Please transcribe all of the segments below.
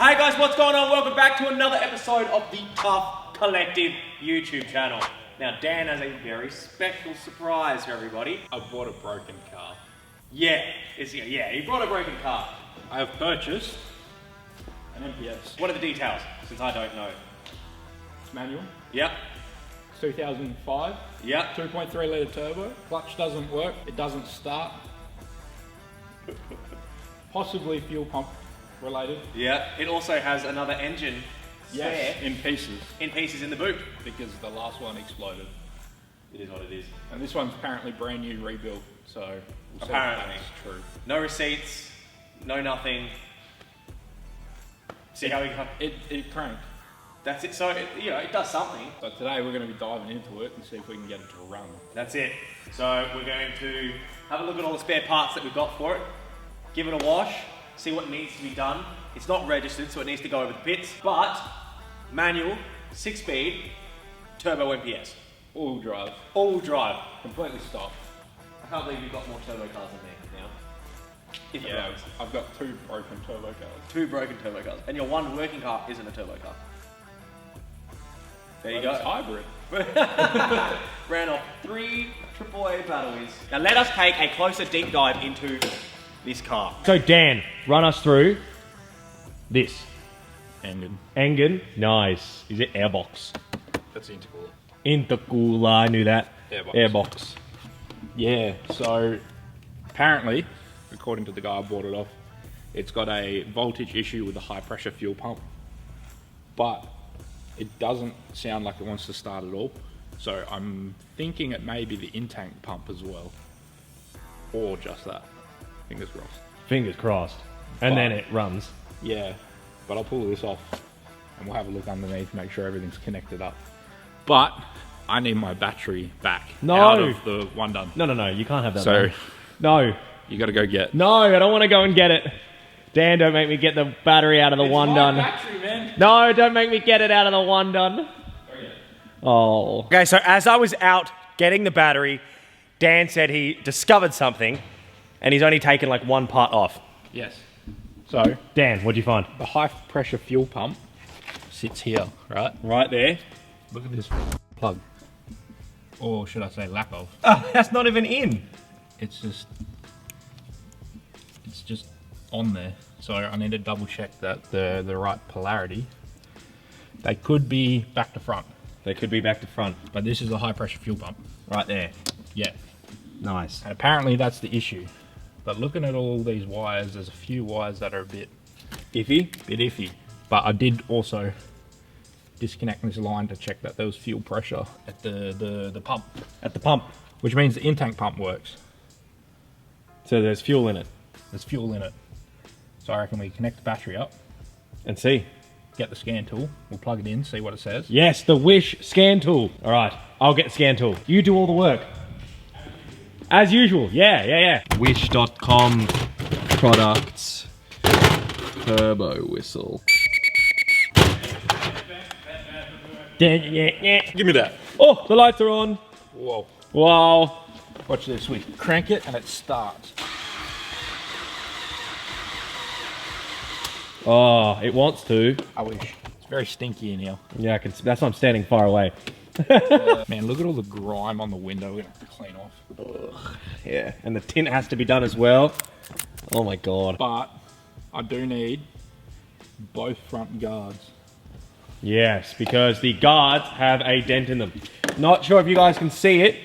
Hey guys, what's going on? Welcome back to another episode of the Tough Collective YouTube channel. Now Dan has a very special surprise for everybody. I bought a broken car. Yeah, he brought a broken car. I have purchased an MPS. What are the details, since I don't know? It's manual. Yep. 2005. Yep. 2.3 litre turbo. Clutch doesn't work. It doesn't start. Possibly fuel pump related. Yeah. It also has another engine spare. Yes, in pieces. In pieces in the boot. Because the last one exploded. It is what it is. And this one's apparently brand new rebuilt, so we'll apparently. see if that's true. No receipts, no nothing. See how we go? It cranked. That's it. So, it does something. So today we're going to be diving into it and see if we can get it to run. That's it. So we're going to have a look at all the spare parts that we've got for it, give it a wash, see what needs to be done. It's not registered, so it needs to go over the pits, but manual, 6-speed, turbo MPS. All drive. All drive. Completely stopped. I can't believe you've got more turbo cars than me now. If it Yeah, runs. I've got 2 broken turbo cars. 2 broken turbo cars. And your one working car isn't a turbo car. There you But go. it's hybrid. Ran off 3 AAA batteries. Now let us take a closer deep dive into this car. So Dan, run us through this. Engine, nice. Is it airbox? That's intercooler. Intercooler, I knew that. Airbox. Yeah, so apparently, according to the guy I bought it off, it's got a voltage issue with the high pressure fuel pump, but it doesn't sound like it wants to start at all. So I'm thinking it may be the in-tank pump as well, or just that. Fingers crossed. Fingers crossed. And then it runs. Yeah, but I'll pull this off and we'll have a look underneath, make sure everything's connected up. But I need my battery back out of the one done. No, you can't have that. So man. No. You got to go get. No, I don't want to go and get it. Dan, don't make me get the battery out of the one done. Battery, man. No, don't make me get it out of the one done. Oh. Okay, so as I was out getting the battery, Dan said he discovered something and he's only taken like one part off. Yes. So Dan, what'd you find? the high pressure fuel pump sits here, right? Right there. Look at this plug. Or should I say lack of. Oh, that's not even in. It's just on there. So I need to double check that the right polarity. They could be back to front, They could be back to front. but this is a high pressure fuel pump. Right there. Yeah. Nice. And apparently that's the issue. But looking at all these wires, there's a few wires that are a bit iffy. But I did also disconnect this line to check that there was fuel pressure at the pump. At the pump. Which means the in-tank pump works. So there's fuel in it. There's fuel in it. So I reckon we connect the battery up, And see. get the scan tool, we'll plug it in, see what it says. Yes, the Wish scan tool. All right, I'll get the scan tool. You do all the work. As usual. Yeah. Wish.com products. Turbo whistle. Yeah. Give me that. Oh, the lights are on. Whoa. Wow. Watch this, we crank it and it starts. Oh, it wants to. I wish. It's very stinky in here. Yeah, I can. That's why I'm standing far away. Man, look at all the grime on the window, we're gonna have to clean off. Ugh. Yeah, and the tint has to be done as well. Oh my god. But I do need both front guards. Yes, because the guards have a dent in them. Not sure if you guys can see it.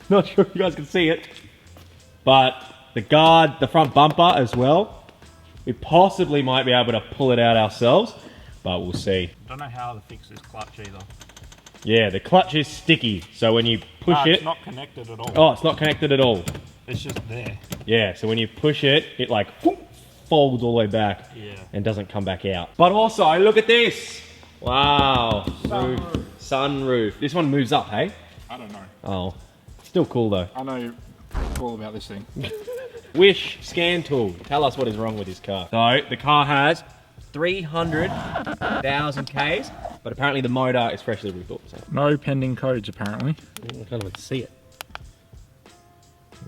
Not sure if you guys can see it. But the front bumper as well. We possibly might be able to pull it out ourselves, but we'll see. Don't know how to fix this clutch either. Yeah, the clutch is sticky, so when you push it... It's not connected at all. Oh, it's not connected at all. It's just there. Yeah, so when you push it, it like whoop, folds all the way back and doesn't come back out. But also, look at this. Wow. Sunroof. This one moves up, hey? I don't know. Oh, still cool though. I know all about this thing. Wish scan tool. Tell us what is wrong with this car. So the car has 300,000 Ks, but apparently the motor is freshly rebuilt. So. No pending codes apparently. I can't even see it.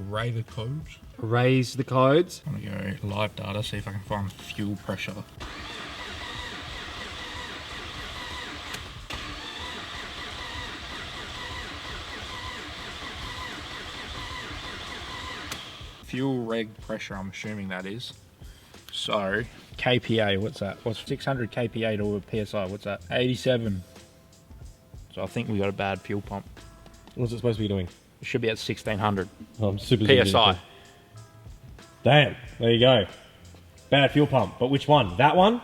Rated codes. Raise the codes. I'm gonna go live data, see if I can find fuel pressure. Fuel reg pressure, I'm assuming that is. So, KPA, what's that? What's 600 KPA to a PSI? What's that? 87. So I think we got a bad fuel pump. What's it supposed to be doing? It should be at 1600 Oh, I'm super PSI. Damn, there you go. Bad fuel pump. But which one? That one?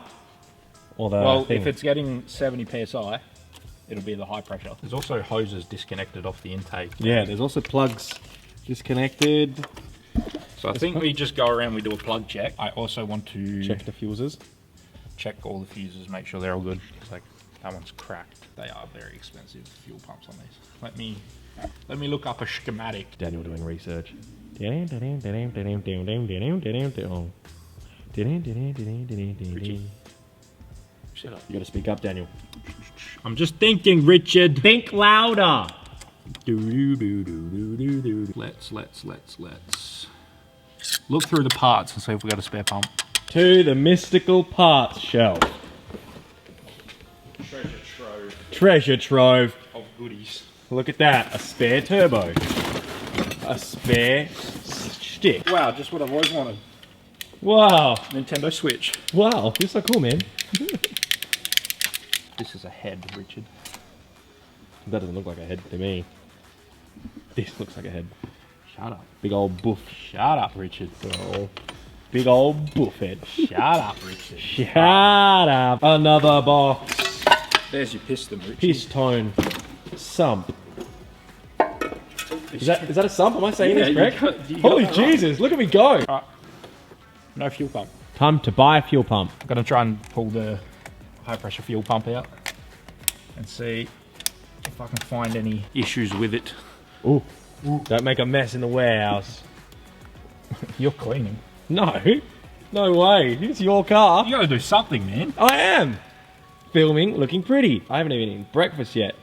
Or the Well, thing? if it's getting 70 PSI, it'll be the high pressure. There's also hoses disconnected off the intake. Yeah, there's also plugs disconnected. So I think we just go around, we do a plug check. I also want to Check the fuses. check all the fuses, make sure they're all good. It's like, that one's cracked. They are very expensive fuel pumps on these. Let me look up a schematic. Daniel doing research. Shut up. You gotta speak up, Daniel. I'm just thinking, Richard. Think louder. Let's look through the parts and see if we got a spare pump. To the mystical parts shelf. Treasure trove Treasure trove. of goodies. Look at that. A spare turbo. A spare stick. Wow, just what I've always wanted. Wow. Nintendo Switch. Wow. You're so cool, man. This is a head, Richard. That doesn't look like a head to me. This looks like a head. Shut up. Big old boof. Shut up, Richard. Oh, big old boof head. Shut up, Richard. Shut up. Another box. There's your piston, Richard. Piston. Sump. Is that a sump? Am I saying this correct? you got Holy that right. Jesus, look at me go. No fuel pump. Time to buy a fuel pump. I'm gonna try and pull the high pressure fuel pump out and see if I can find any issues with it. Ooh. Don't make a mess in the warehouse. You're cleaning. No. No way. It's your car. You gotta do something, man. I am. Filming, looking pretty. I haven't even eaten breakfast yet.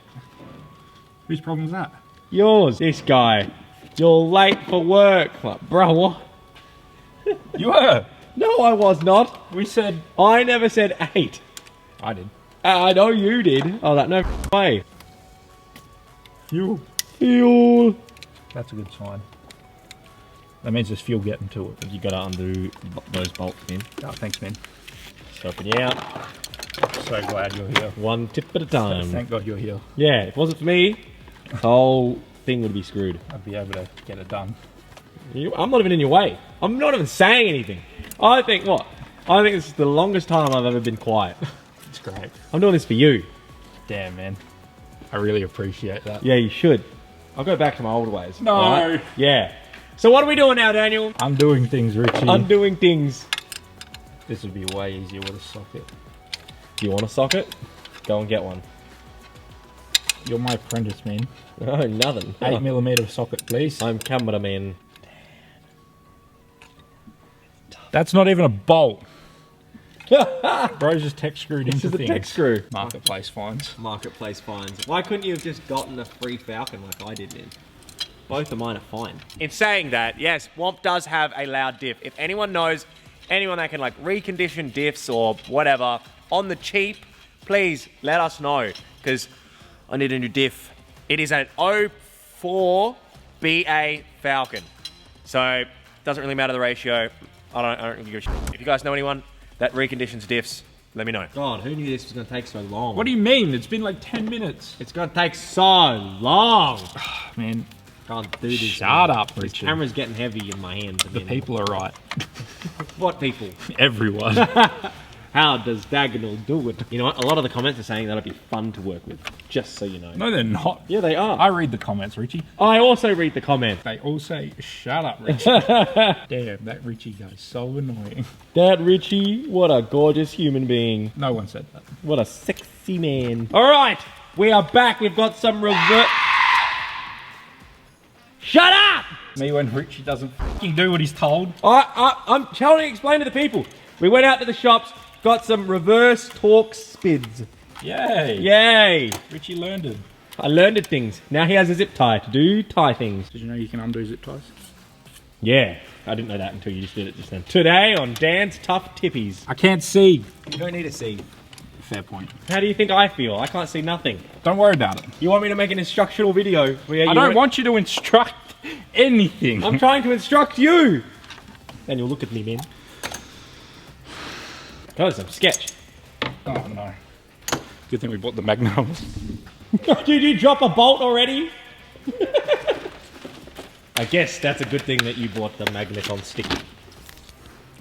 Whose problem is that? Yours. This guy. You're late for work. Like, bro, what? You were. No, I was not. We said. I never said 8. I did. I know you did. I was like, no way. Fuel. Fuel. That's a good sign. That means there's fuel getting to it. You gotta undo those bolts, man. Oh, thanks, man. Helping you out. So glad you're here. One tip at a time. Thank God you're here. Yeah, if it wasn't for me, the whole thing would be screwed. I'd be able to get it done. I'm not even in your way. I'm not even saying anything. I think this is the longest time I've ever been quiet. It's great. I'm doing this for you. Damn, man. I really appreciate that. Yeah, you should. I'll go back to my old ways. No. Right? Yeah. So what are we doing now, Daniel? I'm doing things, Richie. Undoing things. This would be way easier with a socket. Do you want a socket? Go and get one. You're my apprentice, man. Oh, nothing. 8mm socket, please. I'm cameraman. That's not even a bolt. Bro's just tech screwed into This is a things. tech screw. Marketplace finds. Marketplace finds. Why couldn't you have just gotten a free Falcon like I did then? Both of mine are fine. In saying that, yes, Womp does have a loud diff. If anyone knows anyone that can like recondition diffs or whatever on the cheap, please let us know because I need a new diff. It is an 04 BA Falcon. So doesn't really matter the ratio. I don't give a shit. If you guys know anyone that reconditions diffs, let me know. God, who knew this was going to take so long? What do you mean? It's been like 10 minutes. It's going to take so long. Man, Can't do this. shut up, This Richard. camera's getting heavy in my hands. The people are right. What people? Everyone. How does Diagonal do it? You know what? A lot of the comments are saying that'd be fun to work with. Just so you know. No, they're not. Yeah, they are. I read the comments, Richie. I also read the comments. They all say, shut up, Richie. Damn, that Richie guy's so annoying. That Richie, what a gorgeous human being. No one said that. What a sexy man. All right, we are back. We've got some revert. Shut up! Me when Richie doesn't fucking do what he's told. I'm trying to explain to the people. We went out to the shops, got some reverse torque skids. Yay. Yay! Richie learned it. I learned things. Now he has a zip tie to do tie things. Did you know you can undo zip ties? Yeah. I didn't know that until you just did it just then. Today on Dan's Tough Tippies. I can't see. You don't need to see. Fair point. How do you think I feel? I can't see nothing. Don't worry about it. You want me to make an instructional video? Where I don't want you to instruct anything. I'm trying to instruct you. Then you'll look at me, man. That was some sketch. Oh no. Good thing we bought the magnums. Did you drop a bolt already? I guess that's a good thing that you bought the magnet on stick.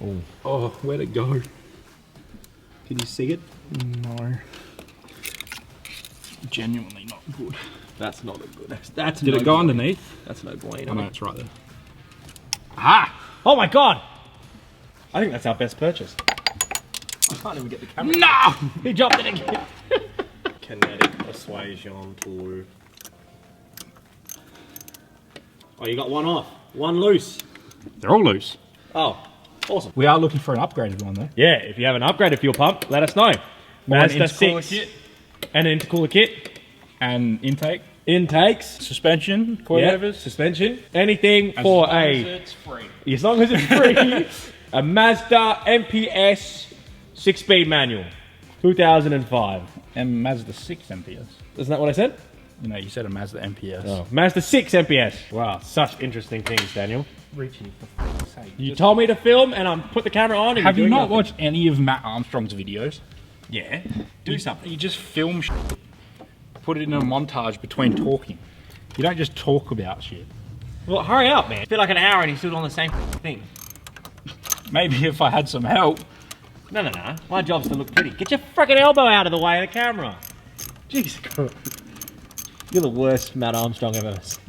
Ooh. Oh, where'd it go? Can you see it? No. Genuinely not good. That's not a good. That's Did it go underneath? That's no bueno. Oh no, it's right there. Ah! Oh my god! I think that's our best purchase. I can't even get the camera. No! He dropped it again. Kinetic persuasion tool. Oh, you got one off. One loose. They're all loose. Oh, awesome. We are looking for an upgraded one though. Yeah, if you have an upgraded fuel pump, let us know. Mazda 6. Kit. And an intercooler kit. And intake. Intakes. Suspension. Coilovers. Suspension. Anything for it's free. As long as it's free. A Mazda MPS 6-speed manual. 2005. And Mazda 6 MPS. Isn't that what I said? You know, you said a Mazda MPS. Oh, Mazda 6 MPS. Wow, such interesting things, Daniel. Richie, for fuck's sake. You told me to film and I'm put the camera on and Have you're you doing not nothing. watched any of Matt Armstrong's videos? Yeah. Do something. You just film shit. Put it in a montage between talking. You don't just talk about shit. Well, hurry up, man. It's been like an hour and he's still on the same thing. Maybe if I had some help. No. My job's to look pretty. Get your freaking elbow out of the way of the camera. Jesus Christ. You're the worst Matt Armstrong I've ever seen.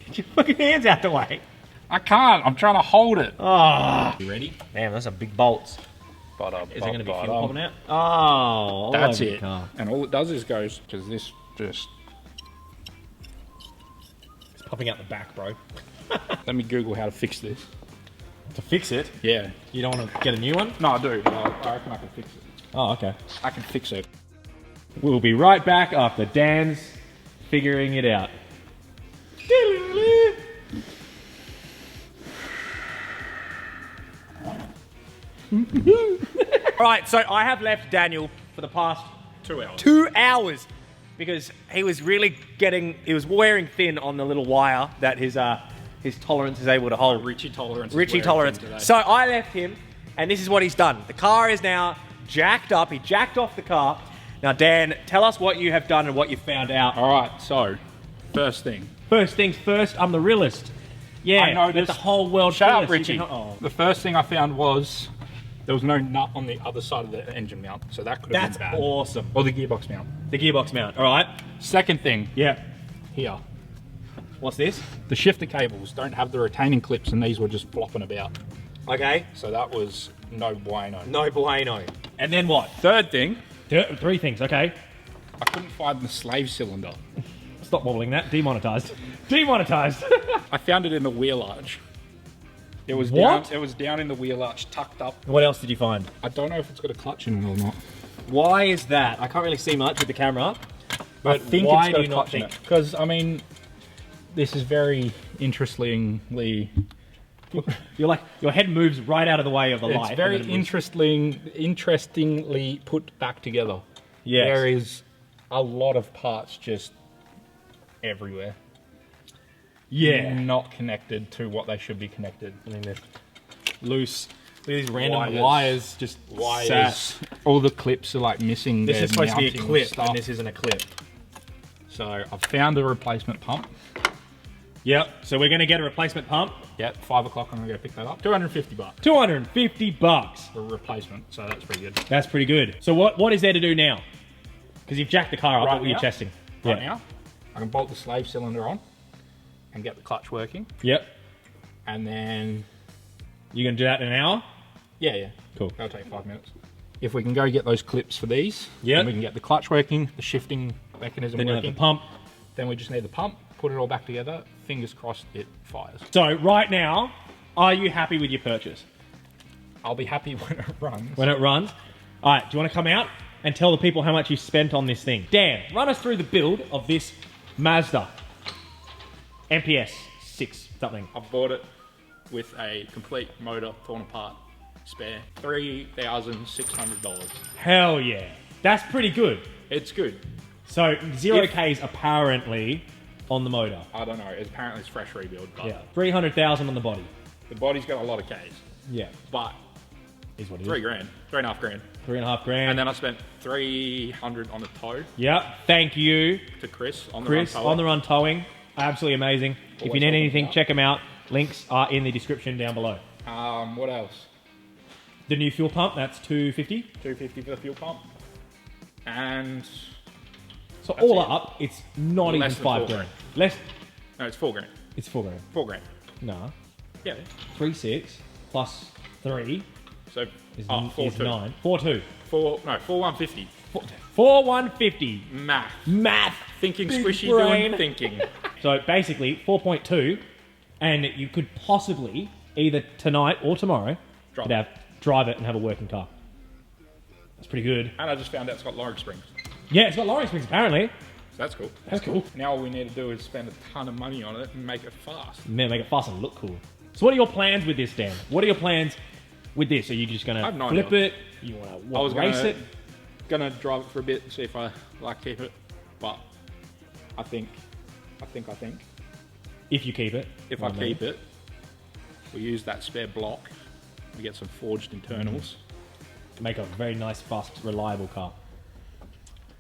Get your fucking hands out the way. I can't. I'm trying to hold it. Oh. You ready? Damn, those are big bolts. Is there going to be fuel popping out? Oh. all That's over the it. car. And all it does is goes, because this just... It's popping out the back, bro. Let me Google how to fix this. To fix it? Yeah. You don't want to get a new one? No, I do. I reckon I can fix it. Oh, okay. I can fix it. We'll be right back after Dan's figuring it out. Right, so I have left Daniel for the past 2 hours. 2 hours because he was really he was wearing thin on the little wire that his tolerance is able to hold. Richie tolerance. Richie tolerance. So I left him, and this is what he's done. The car is now jacked up. He jacked off the car. Now, Dan, tell us what you have done and what you found out. All right, so, first thing. First things first, I'm the realist. Yeah, I know let this. the whole world Shut feel up, us. Richie. Oh. The first thing I found was there was no nut on the other side of the engine mount, so that could have That's been bad. awesome. Or the gearbox mount. The gearbox mount, all right? Second thing, Yeah. here. What's this? The shifter cables don't have the retaining clips, and these were just flopping about. Okay. So that was no bueno. No bueno. And then what? Third thing, 3 things, okay. I couldn't find the slave cylinder. Stop wobbling that. Demonetized. Demonetized. I found it in the wheel arch. It was What? down. It was down in the wheel arch, tucked up. What else did you find? I don't know if it's got a clutch in it or not. Why is that? I can't really see much with the camera. But I think why it's got do a you not clutch in think? it. Because I mean, this is very interestingly. You're like, your head moves right out of the way of the light. It's very and then it moves. interestingly put back together. Yes. There is a lot of parts just everywhere. Yeah. Not connected to what they should be connected. I mean, they're loose. Look at these random Wires. wires just sat. All the clips are like missing. This their is supposed to be a mounting clip, stuff. and this isn't a clip. So I've found a replacement pump. Yep. So we're gonna get a replacement pump. Yep, 5 o'clock. I'm gonna go pick that up. $250 $250. for a replacement. So that's pretty good. That's pretty good. So what is there to do now? Because you've jacked the car up. Right What were you now? testing? Right now, I can bolt the slave cylinder on and get the clutch working, Yep. and then You gonna do that in an hour? yeah, Cool. that'll take 5 minutes. If we can go get those clips for these, Yep. then we can get the clutch working, the shifting mechanism Then you have working. the pump. Then we just need the pump. Put it all back together. Fingers crossed it fires. So right now, are you happy with your purchase? I'll be happy when it runs. When it runs? All right, do you want to come out and tell the people how much you spent on this thing? Dan, run us through the build of this Mazda MPS 6 something. I've bought it with a complete motor torn apart spare. $3,600. Hell yeah. That's pretty good. It's good. So 0Ks apparently on the motor. I don't know. Apparently it's fresh rebuild. But Yeah. 300,000 on the body. the body's got a lot of Ks. Yeah. But Is what it is. $3,000, $3.5 grand. 3.5 grand. And then I spent $300 on the tow Yep. Thank you, to Chris on the Chris, run tower. on the run towing. Absolutely amazing. If you Always need welcome anything, out. check them out. Links are in the description down below. What else? The new fuel pump, that's $250. $250 for the fuel pump. And So That's all it. up, it's not Less even than $5 4 grand. grand. Less, no, it's $4,000. it's $4 grand. $4,000. Nah. Yeah. 3.6 plus 3 So is, four is two. 9. 4.2. 4,150. 4,150. Math. Math. Thinking Big squishy, brain. doing thinking. So basically 4.2, and you could possibly either tonight or tomorrow drive it and have a working car. That's pretty good. And I just found out it's got lowering springs. Yeah, it's got lowering springs apparently. So that's cool. That's cool. Now all we need to do is spend a ton of money on it and make it fast. Man, make it fast and look cool. So what are your plans with this, Dan? What are your plans with this? Are you just I gonna have no flip idea. it? You wanna I was race it? gonna drive it for a bit and see if I keep it, but I think If you keep it. if I keep it, we use that spare block. We get some forged internals. Make a very nice, fast, reliable car.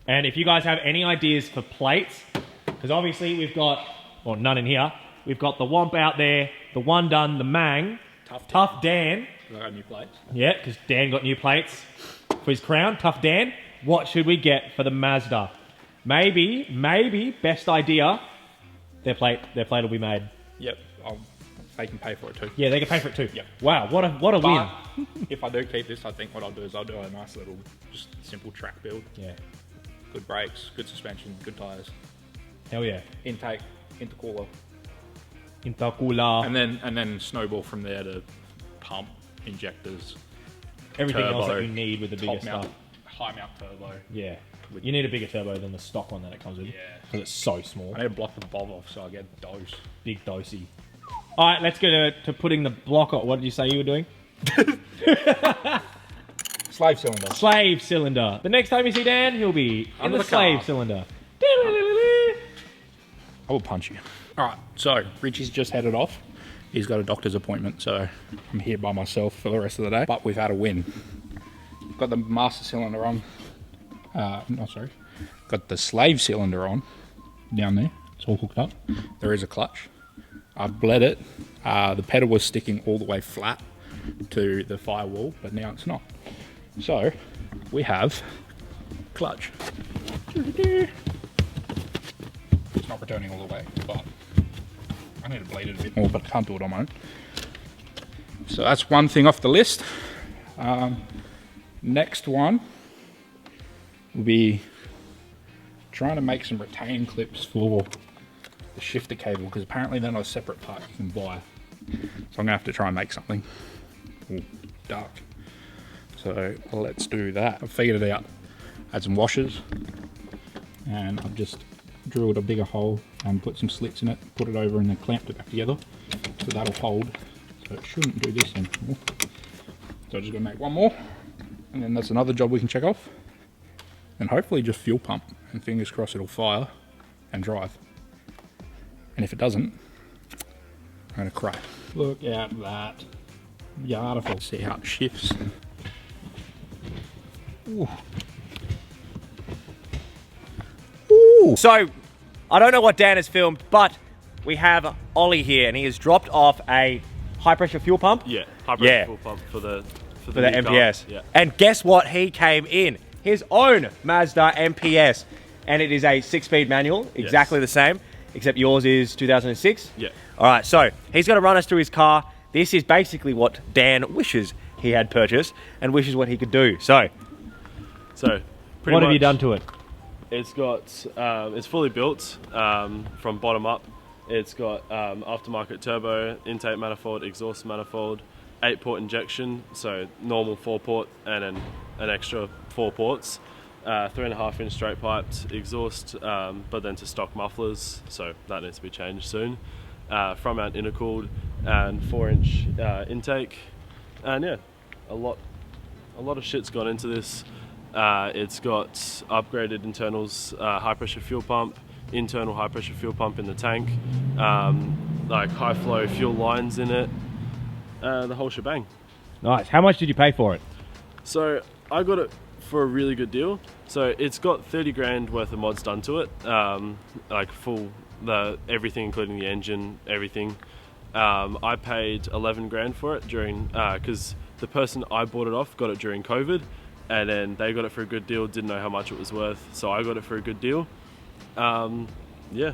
And if you guys have any ideas for plates, because obviously we've got, well, none in here. We've got the Womp out there, the One Done, the Mang, Tough Dan. I got new plates. Yeah, because Dan got new plates for his crown. Tough Dan. What should we get for the Mazda? Maybe, best idea, their plate will be made. Yep, they can pay for it too. Yeah, they can pay for it too. Yep. Wow, what a win. But if I do keep this, I think what I'll do is I'll do a nice little, just simple track build. Yeah. Good brakes, good suspension, good tyres, Hell yeah. intake, intercooler, Intercooler. and then snowball from there to pump, injectors, Everything else turbo, that you need with the bigger top mount, stuff. high mount turbo. Yeah. You need a bigger turbo than the stock one that it comes with. Yeah. Because it's so small. I need to block the bob off so I get dose. Big dosey. Alright, let's go to putting the block on. What did you say you were doing? Slave cylinder. Slave cylinder. The next time you see Dan, he'll be Under in the the slave car. cylinder. I will punch you. Alright, so Richie's just headed off. He's got a doctor's appointment, so I'm here by myself for the rest of the day. But we've had a win. Got the master cylinder on. Got the slave cylinder on down there. It's all hooked up. There is a clutch. I've bled it. The pedal was sticking all the way flat to the firewall, but now it's not. So we have clutch. It's not returning all the way, but I need to bleed it a bit more, but I can't do it on my own. So that's one thing off the list. Next one will be trying to make some retain clips for the shifter cable, because apparently they're not a separate part you can buy. So I'm gonna have to try and make something. Ooh, dark. So let's do that. I've figured it out. Add some washers, and I've just drilled a bigger hole and put some slits in it, put it over and then clamped it back together. So that'll hold. So it shouldn't do this anymore. So I'm just gonna make one more, and then that's another job we can check off. And hopefully just fuel pump, and fingers crossed it'll fire and drive. And if it doesn't, I'm gonna cry. Look at that. Beautiful. See how it shifts. Ooh. Ooh. So, I don't know what Dan has filmed, but we have Ollie here, and he has dropped off a high-pressure fuel pump. Yeah, high pressure fuel pump for the For the new car. MPS. Yeah. And guess what? He came in. His own Mazda MPS. And it is a 6-speed manual, exactly the same, except yours is 2006. Yeah. All right, so he's going to run us through his car. This is basically what Dan wishes he had purchased and wishes what he could do. So, So, pretty what have you much, done to it? It's got, it's fully built from bottom up. It's got aftermarket turbo, intake manifold, exhaust manifold, 8-port injection, so normal 4-port and then an extra 4 ports. 3.5-inch straight piped exhaust, but then to stock mufflers, so that needs to be changed soon. Front mount intercooled, and 4-inch intake, and yeah, a lot of shit's gone into this. It's got upgraded internals, high pressure fuel pump, internal high pressure fuel pump in the tank, like high flow fuel lines in it, the whole shebang. Nice. How much did you pay for it? So I got it for a really good deal. So it's got 30 grand worth of mods done to it, like everything, including the engine, everything. I paid 11 grand for it during, because the person I bought it off got it during COVID, and then they got it for a good deal, didn't know how much it was worth, so I got it for a good deal. Yeah.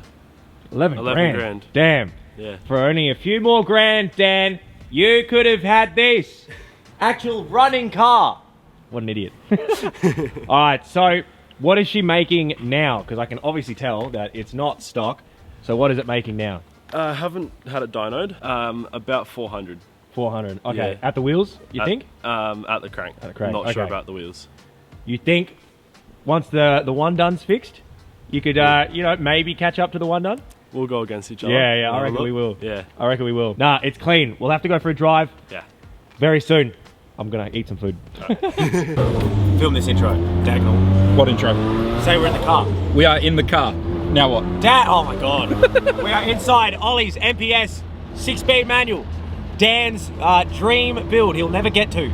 11 grand. Damn. Yeah. For only a few more grand, Dan, you could have had this. Actual running car. What an idiot. Alright, so what is she making now? Because I can obviously tell that it's not stock. So what is it making now? I haven't had it dynoed. About 400. 400. Okay. Yeah. At the wheels, you think? At the crank. At the crank. Not sure Okay. about the wheels. You think once the one done's fixed, you could, you know, maybe catch up to the one done? We'll go against each other. Yeah, I reckon we will. Yeah. I reckon we will. Nah, it's clean. We'll have to go for a drive Yeah. very soon. I'm gonna eat some food. Film this intro. Diagonal. What intro? Say we're in the car. We are in the car. Now what? Dan, oh my god. We are inside Ollie's MPS 6-speed manual. Dan's dream build he'll never get to.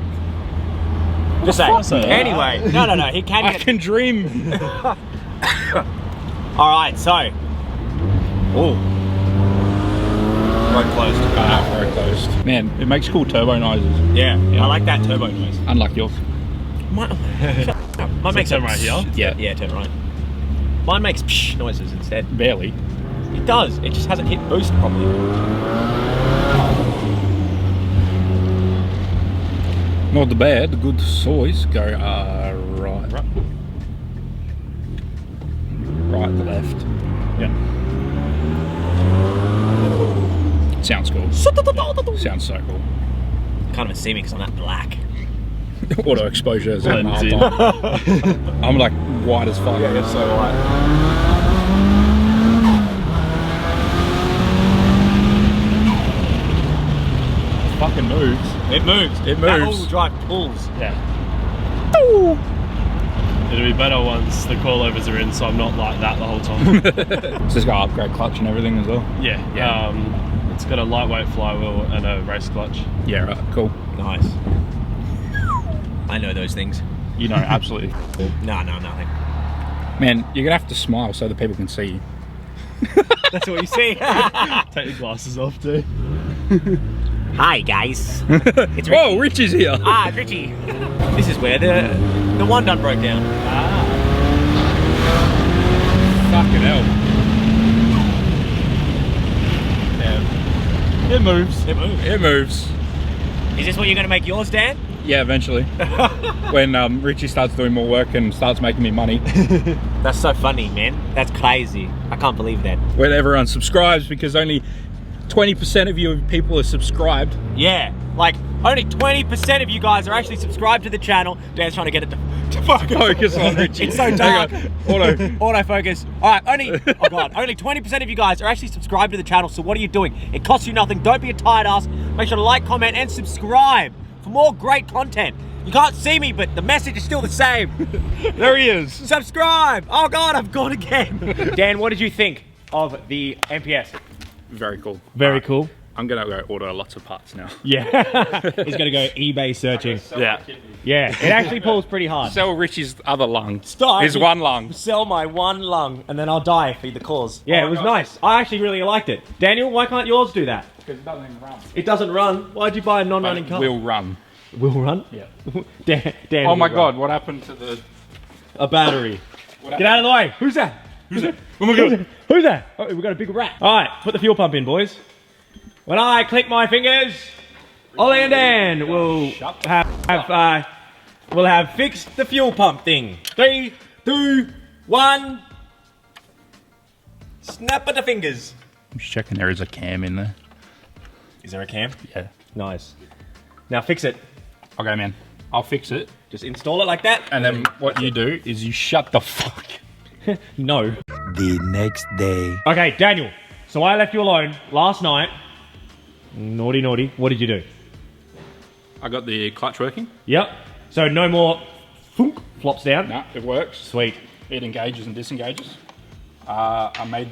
Just say. Anyway, no, he can I get. can dream. All right, so. Oh. Road closed. Very closed. Man, it makes cool turbo noises. Yeah, I like that turbo noise. Unlike yours. Mine makes turn right here? Yeah, turn right. Mine makes psh noises instead. Barely. It does. It just hasn't hit boost properly. Not the bad. The good soys go right. Right, left. Yeah. Sounds cool. Sounds so cool. Can't even see me because I'm that black. Auto exposure is Blends half in. time. I'm like white as fuck. Yeah, it's so white. Fucking moves. It moves. It That moves. all-wheel drive pulls. Yeah. It'll be better once the coilovers are in, so I'm not like that the whole time. It's just got upgrade clutch and everything as well. Yeah. It's got a lightweight flywheel and a race clutch. Yeah, right. Cool. Nice. I know those things. You know, absolutely. No, nothing. Man, you're gonna have to smile so that people can see you. That's what you see. Take the glasses off too. Hi guys. It's Richy. Whoa, Rich is here. Ah, Richy. This is where the one done broke down. Fucking hell. Yeah. It moves. It moves. It moves. Is this what you're going to make yours, Dan? Yeah, eventually. When Richie starts doing more work and starts making me money. That's so funny, man. That's crazy. I can't believe that. When everyone subscribes, because only 20% of you people are subscribed. Yeah, like only 20% of you guys are actually subscribed to the channel. Dan's trying to get it to Focus on Richie. It's so dark. Auto. Autofocus. All right, only 20% of you guys are actually subscribed to the channel. So what are you doing? It costs you nothing. Don't be a tired ass. Make sure to like, comment, and subscribe for more great content. You can't see me, but the message is still the same. There he is. Subscribe. Oh God, I've gone again. Dan, what did you think of the MPS? Very cool. Very cool. I'm gonna go order lots of parts now. Yeah. He's gonna go eBay searching. Yeah. Yeah, it actually pulls pretty hard. Sell Richie's other lung. Stop. His one lung. Sell my one lung, and then I'll die for the cause. Yeah, it was nice. I actually really liked it. Daniel, why can't yours do that? Because it doesn't even run. It doesn't run. Why'd you buy a non-running It car? will run. Will run? Yeah. Dan Oh my will god, run. what happened to the... A battery. Get out of the way. Who's that? Who's that? Oh my god. Who's that? Oh, we've got a big rat. All right, put the fuel pump in, boys. When I click my fingers, Ollie and Dan will have fixed the fuel pump thing. 3, 2, 1. Snap of the fingers. I'm just checking there is a cam in there. Is there a cam? Yeah. Nice. Now fix it. Okay, man. I'll fix it. Just install it like that. And then what you do is you shut the fuck. No. The next day. Okay, Daniel. So I left you alone last night Naughty, naughty. What did you do? I got the clutch working. Yep. So no more thunk, flops down. No, it works. Sweet. It engages and disengages. I made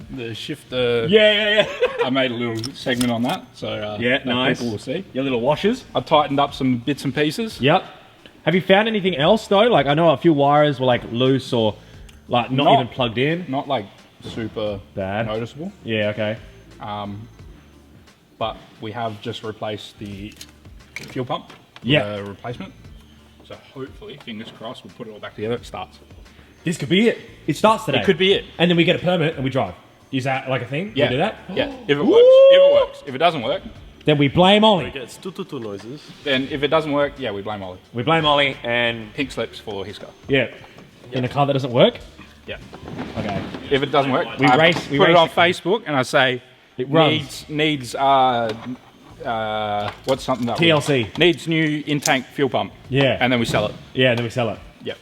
the shifter. Yeah. I made a little segment on that, so nice. people will see. Your little washers. I tightened up some bits and pieces. Yep. Have you found anything else though? Like I know a few wires were like loose or like not even plugged in. Not like super bad, noticeable. Yeah. Okay. But we have just replaced the fuel pump. Yeah. Replacement. So hopefully, fingers crossed, we'll put it all back together. It starts. This could be it. It starts today. It could be it. And then we get a permit and we drive. Is that like a thing? Yeah. We do that? Yeah. If it works. If it works. If it doesn't work, then we blame Ollie. It gets tututu noises. then if it doesn't work, yeah, we blame Ollie. We blame Ollie and Pink slips for his car. yeah. In a car that doesn't work? Yeah. Okay. If it doesn't work, We I race put it on Facebook and I say It runs. needs what's something that TLC. needs new in-tank fuel pump. Yeah. And then we sell it. Yeah, and then we sell it. Yep.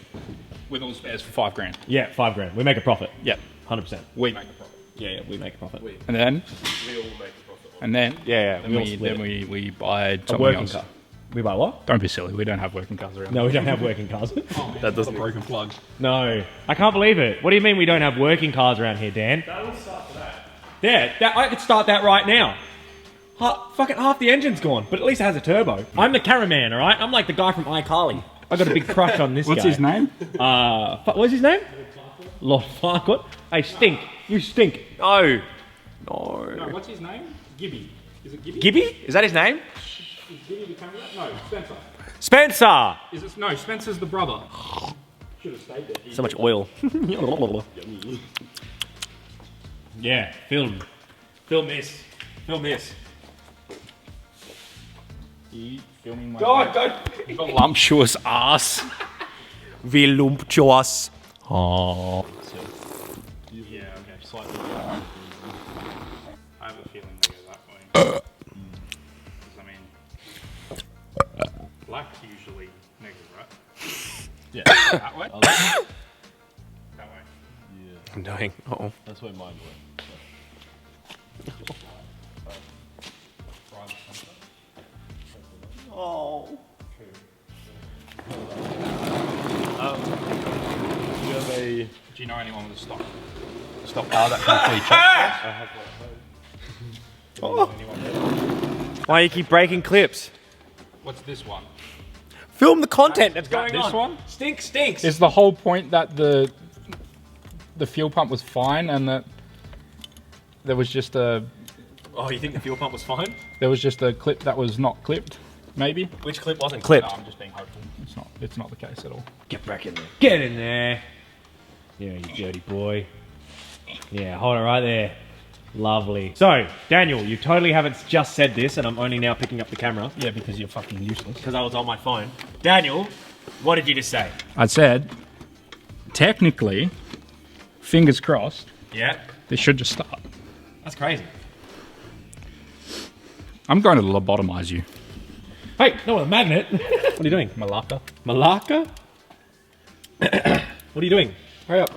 With all the spares for $5,000. Yeah, $5,000. We make a profit. Yep. 100%. We make a profit. Yeah, we make a profit. And then We all make a profit. and then Yeah, we all split then we buy A something working else. car. We buy what? Don't be silly. We don't have working cars around. No, we don't have working cars. That doesn't broken plug. No. I can't believe it. What do you mean we don't have working cars around here, Dan? That will start for that. Yeah, I could start that right now. Fucking half the engine's gone, but at least it has a turbo. I'm the cameraman, all right? I'm like the guy from iCarly. I got a big crush on this What's guy. his name? What's his name? Lord Farquaad. Hey, stink. You stink. No. No, what's his name? Gibby. Is it Gibby? Gibby? Is that his name? Is Gibby the camera? No, Spencer. Spencer. Is it? No, Spencer's the brother. Should have stayed there. So much oil. Yeah, film. Film this. Film this. You filming my don't. voluptuous ass. Voluptuous. Oh. Yeah, okay, slightly. I have a feeling they go that way. 'Cause, I mean, black's usually negative, right? Yeah. That way? That way. I'm dying. Uh-oh. That's where mine went. Oh. Do you have a... Do you know anyone with a stock car that can fully check? Oh. Why do you keep breaking clips? What's this one? Film the content that's going This on. one? Stinks. Is the whole point that the fuel pump was fine and that there was just a Oh, you think the fuel pump was fine? clip that was not clipped? Maybe. Which clip wasn't clipped? No, I'm just being hopeful. It's not the case at all. Get back in there. Get in there. Yeah, you dirty boy. Yeah, hold it right there. Lovely. So, Daniel, you totally haven't just said this, and I'm only now picking up the camera. Yeah, because you're fucking useless. Because I was on my phone. Daniel, what did you just say? I said, technically, fingers crossed, Yeah. this should just start. That's crazy. I'm going to lobotomize you. Hey, no, with a magnet. What are you doing? Malacca. Malacca? What are you doing? Hurry up.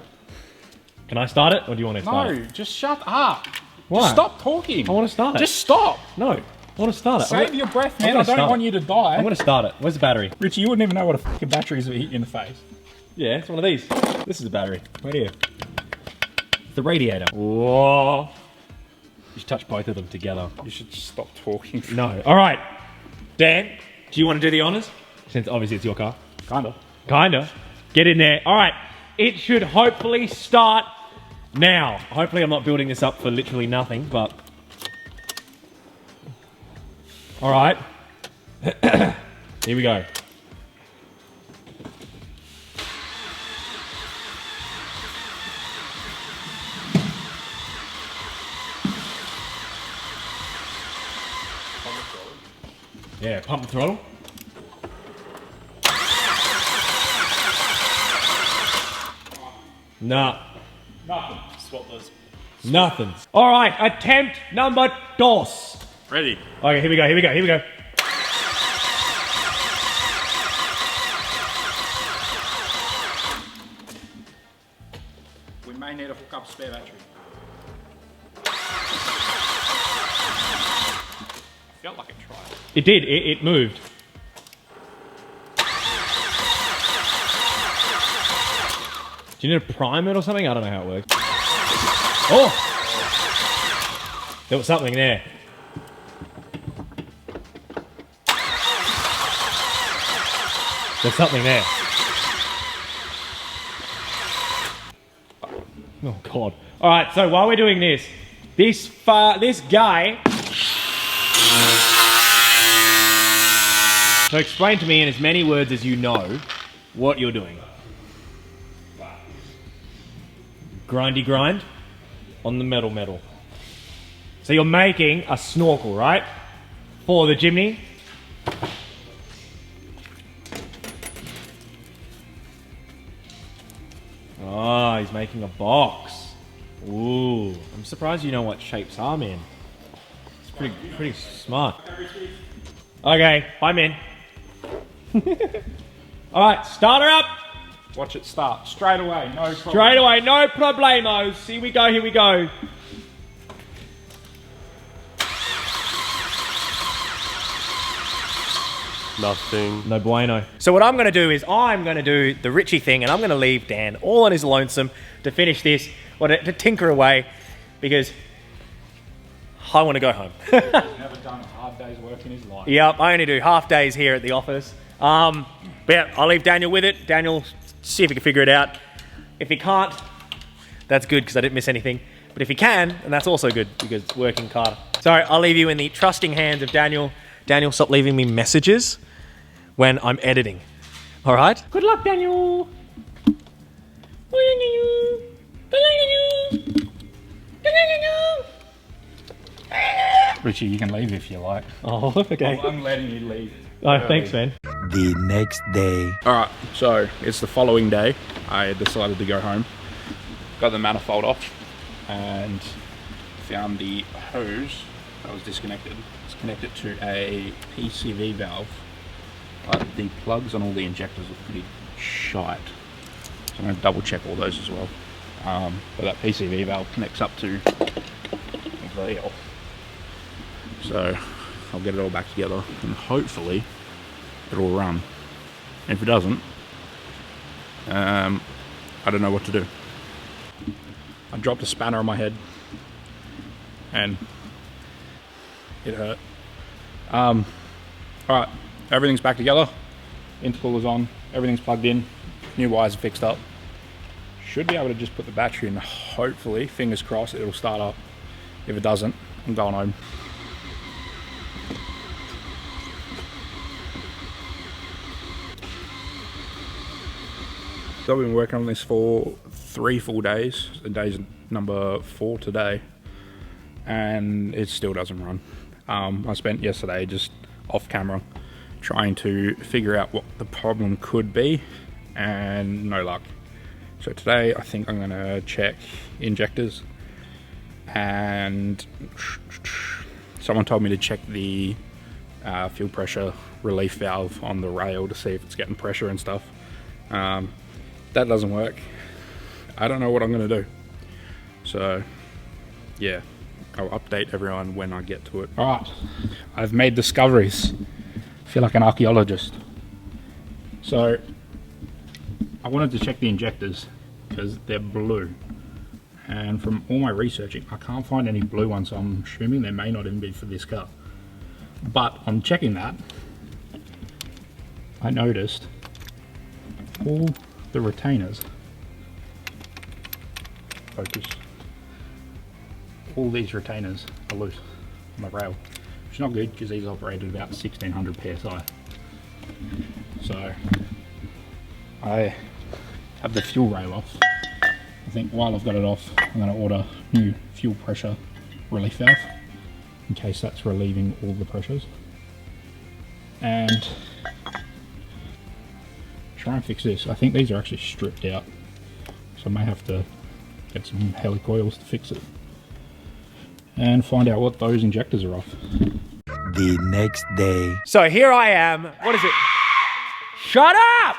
Can I start it, or do you want to start it? No, just shut up. Why? Just stop talking. I want to start it. Just stop. No, I want to start it. Save your breath, man. gonna I don't start want it. you to die. I'm going to start it. Where's the battery? Richie, you wouldn't even know what a fucking battery is if it hit you in the face. Yeah, it's one of these. This is the battery. Right here. It's the radiator. Whoa. You should touch both of them together. You should stop talking. No. All right. Dan, do you want to do the honors? Since obviously it's your car. Kinda. Kinda. Get in there. All right. It should hopefully start now. Hopefully I'm not building this up for literally nothing, but... All right. Here we go. Yeah, pump the throttle. Nah. Nothing. Swap those. Nothing. All right, attempt number dos. Ready. Okay, here we go, here we go, here we go. We may need to hook up a spare battery. felt like it tried. It did. It moved. Do you need to prime it or something? I don't know how it works. Oh! There was something there. There's something there. Oh God. All right, so while we're doing this, this guy. So explain to me in as many words as you know what you're doing. Grindy grind on the metal. So you're making a snorkel, right? For the chimney. Oh, he's making a box. Ooh, I'm surprised you know what shapes I'm in. It's pretty smart. Okay, I'm in. All right, start her up. Watch it start straight away. No problem. Straight away, no problemos. Here we go, here we go. Nothing. No bueno. So what I'm going to do is I'm going to do the Richy thing, and I'm going to leave Dan all on his lonesome to finish this, or to tinker away, because I want to go home. He's never done a hard day's work in his life. Yep, I only do half days here at the office. But yeah, I'll leave Daniel with it. Daniel, see if he can figure it out. If he can't, that's good because I didn't miss anything. But if he can, then that's also good because it's working harder. So I'll leave you in the trusting hands of Daniel. Daniel, stop leaving me messages when I'm editing. All right? Good luck, Daniel. Richie, you can leave if you like. Oh, okay. I'm letting you leave. Oh, thanks, man. The next day. Alright, so it's the following day. I decided to go home. Got the manifold off and found the hose that was disconnected. It's connected to a PCV valve. But the plugs on all the injectors are pretty shite. So I'm going to double check all those as well. But that PCV valve connects up to the valve. So I'll get it all back together and hopefully it'll run. And if it doesn't, I don't know what to do. I dropped a spanner on my head and it hurt. Alright, everything's back together. Intercooler's on, everything's plugged in, new wires are fixed up. Should be able to just put the battery in, hopefully, fingers crossed, it'll start up. If it doesn't, I'm going home. So I've been working on this for 3 full days. The day's number 4 today, and it still doesn't run. I spent yesterday just off camera trying to figure out what the problem could be, and no luck. So today I think I'm gonna check injectors, and someone told me to check the fuel pressure relief valve on the rail to see if it's getting pressure and stuff. That doesn't work. I don't know what I'm gonna do. So yeah, I'll update everyone when I get to it. Alright, I've made discoveries. I feel like an archaeologist. So I wanted to check the injectors because they're blue, and from all my researching I can't find any blue ones, so I'm assuming they may not even be for this car. But on checking that, I noticed all the retainers, focus, all these retainers are loose on the rail, which is not good because these operate at about 1600 psi. So I have the fuel rail off. I think while I've got it off, I'm going to order new fuel pressure relief valve in case that's relieving all the pressures, and try and fix this. I think these are actually stripped out, so I may have to get some helicoils to fix it and find out what those injectors are off. The next day. So here I am. What is it? Shut up!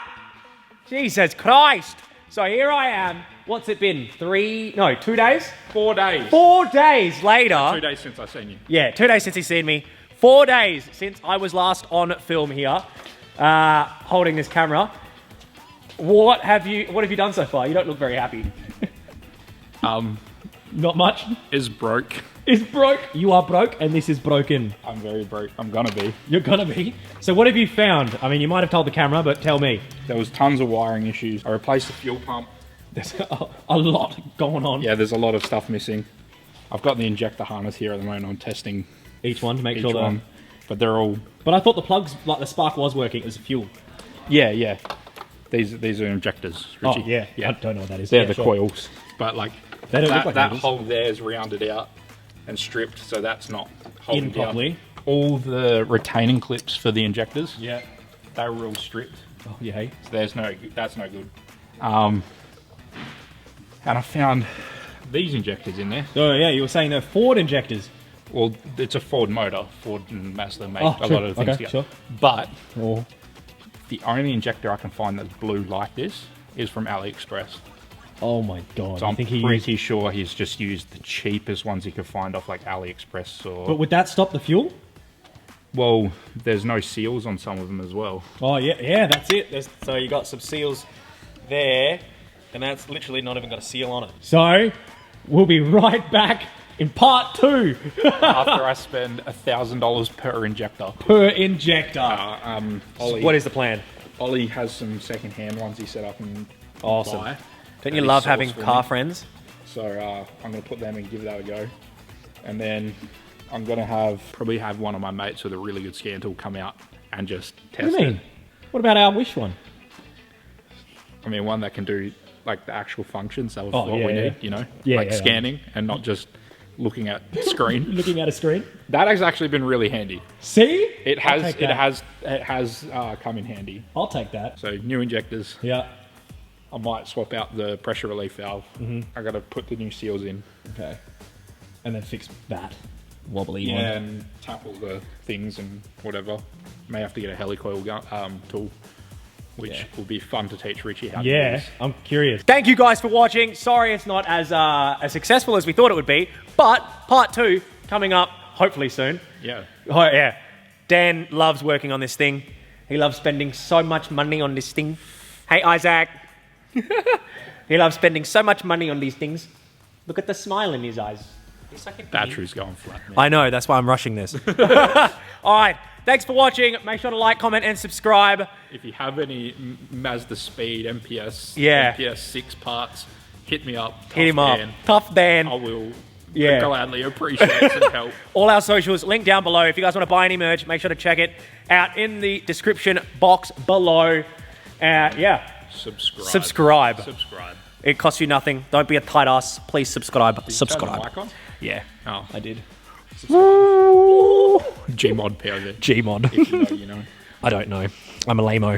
Jesus Christ. So here I am. What's it been? 2 days? 4 days. 4 days later. 2 days since I've seen you. Yeah, 2 days since he's seen me. 4 days since I was last on film here, holding this camera. What have you done so far? You don't look very happy. Not much. Is broke. Is broke. You are broke, and this is broken. I'm very broke. I'm gonna be. You're gonna be. So what have you found? I mean, you might have told the camera, but tell me. There was tons of wiring issues. I replaced the fuel pump. There's a lot going on. Yeah, there's a lot of stuff missing. I've got the injector harness here at the moment. I'm testing Each one to make each sure one, but they're all. But I thought the plugs, like the spark, was working as fuel. Yeah. These are injectors, Richie. Oh, yeah. I don't know what that is. They're Yeah, the sure. coils, but like They don't look like that needles. hole there is rounded out and stripped, so that's not holding In down. properly. All the retaining clips for the injectors, Yeah. they were all stripped. Oh, yeah. Hey. So that's no good. And I found these injectors in there. Oh, yeah. You were saying they're Ford injectors. Well, it's a Ford motor. Ford and Mazda make Oh, a sure. lot of things Okay, together. sure. But Oh. the only injector I can find that's blue like this is from AliExpress. Oh my god. So I I'm think he pretty used... sure he's just used the cheapest ones he could find off like AliExpress or... But would that stop the fuel? Well, there's no seals on some of them as well. Oh, yeah, that's it. So you got some seals there, and that's literally not even got a seal on it. So, we'll be right back in part 2. After I spend $1,000 per injector. Per injector. Ollie, What is the plan? Ollie has some second-hand ones he set up and Awesome. buy. Don't And you he love sourced having for car me. friends? So I'm going to put them and give that a go. And then I'm going to probably have one of my mates with a really good scan tool come out and just test What do you mean? it. What about our Wish one? I mean, one that can do like the actual functions of Oh, what yeah, we yeah. need, you know? Yeah, like yeah, scanning and not just looking at the screen. Looking at a screen? That has actually been really handy. See? It I'll has take that. it has come in handy. I'll take that. So new injectors. Yeah. I might swap out the pressure relief valve. Mm-hmm. I got to put the new seals in. Okay. And then fix that wobbly one. And tap all the things and whatever. May have to get a helicoil tool, which will be fun to teach Richie how to Yeah, use. I'm curious. Thank you guys for watching. Sorry it's not as successful as we thought it would be, but part 2 coming up hopefully soon. Yeah. Oh yeah. Dan loves working on this thing. He loves spending so much money on this thing. Hey Isaac. He loves spending so much money on these things. Look at the smile in his eyes. He's like a Battery's going flat, man. I know, that's why I'm rushing this. All right, thanks for watching. Make sure to like, comment, and subscribe. If you have any Mazda Speed, MPS, Yeah. MPS 6 parts, hit me up. Hit him Tough up. Dan. Tough Dan. I will gladly appreciate some help. All our socials linked down below. If you guys want to buy any merch, make sure to check it out in the description box below. Yeah. Subscribe. It costs you nothing. Don't be a tight ass. Please subscribe. Turn the Subscribe. mic on? Yeah. Oh. I did. Gmod POV. Gmod. If you know, you know. I don't know. I'm a lame-o.